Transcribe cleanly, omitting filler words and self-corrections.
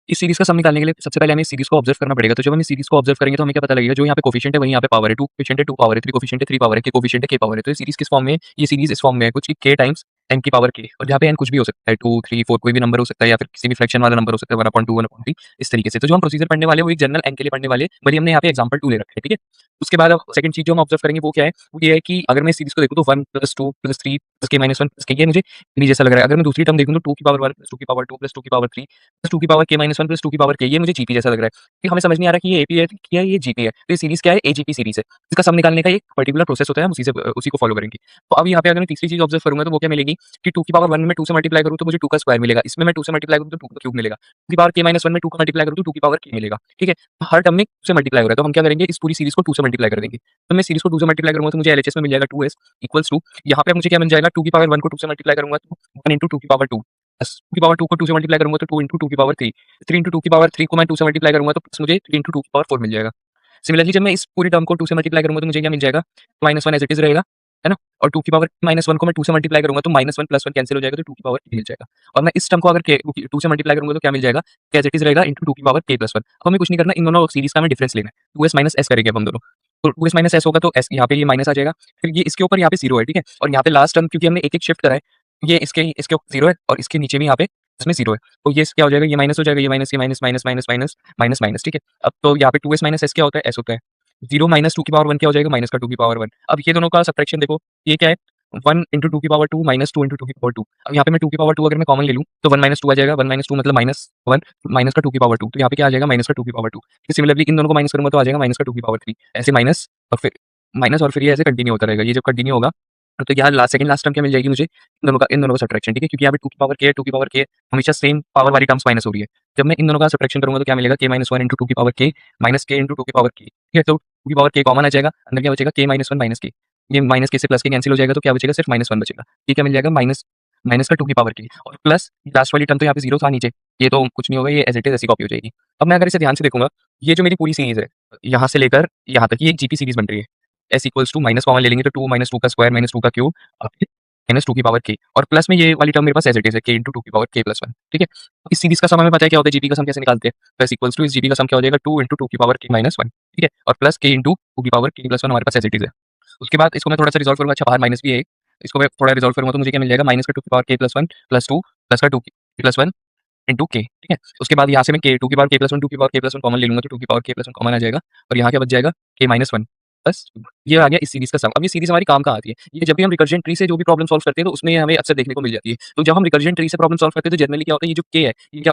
इस सीरीज़ का सम निकालने के लिए सबसे पहले हमें इस सीरीज़ को ऑब्जर्व करना पड़ेगा। तो जब हम इस सीरीज़ को ऑब्जर्व करेंगे तो हमें क्या पता लगेगा, जो यहाँ पे कोएफिशिएंट है वही यहाँ पे पावर है। 2 कोएफिशिएंट है, 2 पावर है, 3 कोएफिशिएंट है, 3 पावर है, के कोएफिशिएंट है, के पावर है। तो ये सीरीज़ किस फॉर्म में है? ये सीरीज़ इस फॉर्म में है कुछ k टाइम्स n की पावर k, और जहाँ पे n कुछ भी हो सकता है, 2, 3, 4 कोई भी नंबर हो सकता है, या फिर किसी भी फ्रैक्शन वाला नंबर हो सकता है, 1/2, 1/3 इस तरीके से। तो जो हम प्रोसीजर पढ़ने वाले हैं वो एक जनरल n के लिए पढ़ने वाले हैं, भले ही हमने यहाँ पे एग्जांपल 2 ले रखा है, ठीक है? उसके बाद अब सेकंड चीज़ जो हम ऑब्जर्व करेंगे वो क्या है? वो ये है कि अगर मैं इस सीरीज़ को देखूँ तो 1 + 2 + 3 + k - 1 + k, ये मुझे इन्हीं जैसा लग रहा है। अगर मैं दूसरी टर्म देखूँ तो 2 की पावर 1 + 2 की पावर 2 + 2 की पावर 3 + 2 की पावर k - 1 + 2 की पावर k, ये मुझे जीपी जैसा लग रहा है। कि हमें समझ नहीं आ रहा कि ये एपी है क्या है, ये जीपी है। तो ये सीरीज़ क्या है? एजीपी सीरीज़ है। इसका सम निकालने का एक पर्टिकुलर प्रोसेस होता है, हम उसी को फॉलो करेंगे। तो अब यहाँ पे अगर मैं तीसरी चीज़ ऑब्जर्व करूँगा तो वो क्या मिलेगी कि 2 की पावर 1 में 2 से मल्टीप्लाई करूँ तो मुझे 2 का स्क्वायर मिलेगा। इसमें मैं 2 से मल्टीप्लाई करूँ तो 2 का क्यूब मिलेगा। 2 की पावर k - 1 में 2 का मल्टीप्लाई करूँ तो 2 की पावर k मिलेगा। ठीक है? तो हर टर्म में 2 से मल्टीप्लाई हो रहा है, तो हम क्या करेंगे, इस पूरी सीरीज़ को 2 से मल्टीप्लाई कर देंगे। तो मैं सीरीज़ को 2 से मल्टीप्लाई करूँगा तो मुझे एलएचएस में मिल जाएगा 2s इक्वल्स टू, यहाँ पे मुझे क्या मिल जाएगा, 2 की पावर 1 को 2 से मल्टीप्लाई करूँगा तो 1 × 2 की पावर 2 प्लस 2 की पावर 2 को 2 से मल्टीप्लाई करूँगा तो 2 × 2 की पावर 3, 3 × 2 की पावर 3 को मैं 2 से मल्टीप्लाई करूँगा तो प्लस मुझे 3 × 2 की पावर 4 मिल जाएगा। सिमिलरली जब मैं इस पूरी टर्म को 2 से मल्टीप्लाई करूँगा तो मुझे क्या मिल जाएगा, -1 एज़ इट इज़ रहेगा, है ना? और 2 की पावर -1 को मैं 2 से मल्टीप्लाई करूँगा तो -1 + 1 कैंसल हो जाएगा, तो 2 की पावर k मिल जाएगा। और मैं इस टर्म को अगर k 2 से मल्टीप्लाई करूँगा तो क्या मिल जाएगा, k एज़ इट इज़ रहेगा इंटू 2 की पावर k + 1। अब हमें कुछ नहीं करना, इन दोनों सीरीज़ का हमें डिफरेंस लेना है। 2s - s करेंगे अब हम दोनों। तो 2s - s होगा तो s यहाँ पे ये माइनस आ जाएगा। फिर ये इसके ऊपर यहाँ पे 0 है, ठीक है? और यहाँ पे लास्ट टर्म क्योंकि हमने एक-एक शिफ्ट करा है, ये इसके 0 है और इसके नीचे भी यहाँ पे इसमें 0 है। तो ये क्या हो जाएगा, ये माइनस हो जाएगा, ये माइनस, ये minus, minus, minus, minus, minus, minus, ठीक है? अब तो यहाँ पे 2s - s क्या होता है? s होता है। 0 - 2 की पावर 1 क्या हो जाएगा, माइनस का 2 की पावर 1। अब ये दोनों का सबट्रैक्शन देखो, ये क्या है, 1 × 2 की पावर 2 - 2 × 2 की पावर 2। अब यहाँ पे मैं 2 की पावर 2 अगर मैं कॉमन ले लूँ तो 1 - 2 आ जाएगा, 1 - 2 मतलब -1, माइनस का 2 की पावर 2, तो यहाँ पे क्या आ जाएगा, माइनस का 2 की पावर 2। फिर सिमिलरली इन दोनों को माइनस करूँगा तो आ जाएगा माइनस का 2 की पावर 3, ऐसे माइनस और फिर ये ऐसे कंटिन्यू होता रहेगा। ये जब कंटिन्यू होगा तो यहाँ सेकंड लास्ट टर्म क्या मिल जाएगी मुझे, इन दोनों का सबट्रैक्शन, ठीक है? क्योंकि यहाँ पे 2 की पावर k है, 2 की पावर k हमेशा सेम पावर वाली टर्म्स माइनस हो रही है। जब मैं इन दोनों का सबट्रैक्शन करूँगा तो क्या मिलेगा, k - 1 × 2 की पावर k माइनस k × 2 की पावर k, ठीक है? तो 2 की पावर k कॉमन आ जाएगा, अंदर क्या बचेगा, k - 1 माइनस k। ये माइनस k से प्लस k कैंसिल हो जाएगा तो क्या बचेगा, सिर्फ -1 बचेगा। ये क्या मिल जाएगा, माइनस माइनस का 2 की पावर k और प्लस लास्ट वाली टर्म तो यहाँ पे 0 था नीचे, ये तो कुछ नहीं होगा, ये एज़ इट इज़ ऐसी कॉपी हो जाएगी। अब मैं अगर इसे ध्यान से देखूँगा, ये जो मेरी पूरी सीरीज़ है, यहाँ से लेकर यहाँ तक, ये एक जीपी सीरीज़ बन रही है। s equals to minus common ले लेंगे तो 2 - 2 का स्क्वायर -2 का क्यूब -2 की पावर k, और प्लस में ये वाली टर्म मेरे पास एज़ इट इज़ है, k × 2 की पावर k + 1, ठीक है? इस सीरीज़ का सम हमें पता है क्या होता है, जीपी का सम कैसे निकालते हैं? तो s इक्वल्स टू इस जीपी का सम क्या हो जाएगा, 2 × 2 की पावर k - 1, ठीक है? और प्लस k × 2 की पावर k + 1 हमारे पास एज़ इट इज़ है। उसके बाद इसको मैं थोड़ा-सा रिज़ॉल्व करूँगा, अच्छा बाहर माइनस भी है एक, इसको मैं थोड़ा रिज़ॉल्व करूँगा तो मुझे क्या मिल जाएगा, माइनस का 2 की पावर k + 1 + 2 प्लस का 2 + 1 इंटू k, ठीक है? उसके बाद यहाँ से मैं k 2 की पावर k + 1 2 की पावर k + 1 कॉमन ले लूँगा तो 2 की पावर k + 1 कॉमन आ जाएगा, और यहाँ क्या बच जाएगा, k - 1 बस ये आ गया इस सीरीज़ का सम। अब ये सीरीज़ हमारी काम कहाँ आती है? ये जब भी हम रिकर्जेंट ट्री से जो भी प्रॉब्लम सॉल्व करते हैं तो उसमें ये हमें अक्सर देखने को मिल जाती है। तो जब हम रिकर्जेंट ट्री से प्रॉब्लम सॉल्व करते हैं तो जनरली क्या होता है, ये जो k है, ये क्या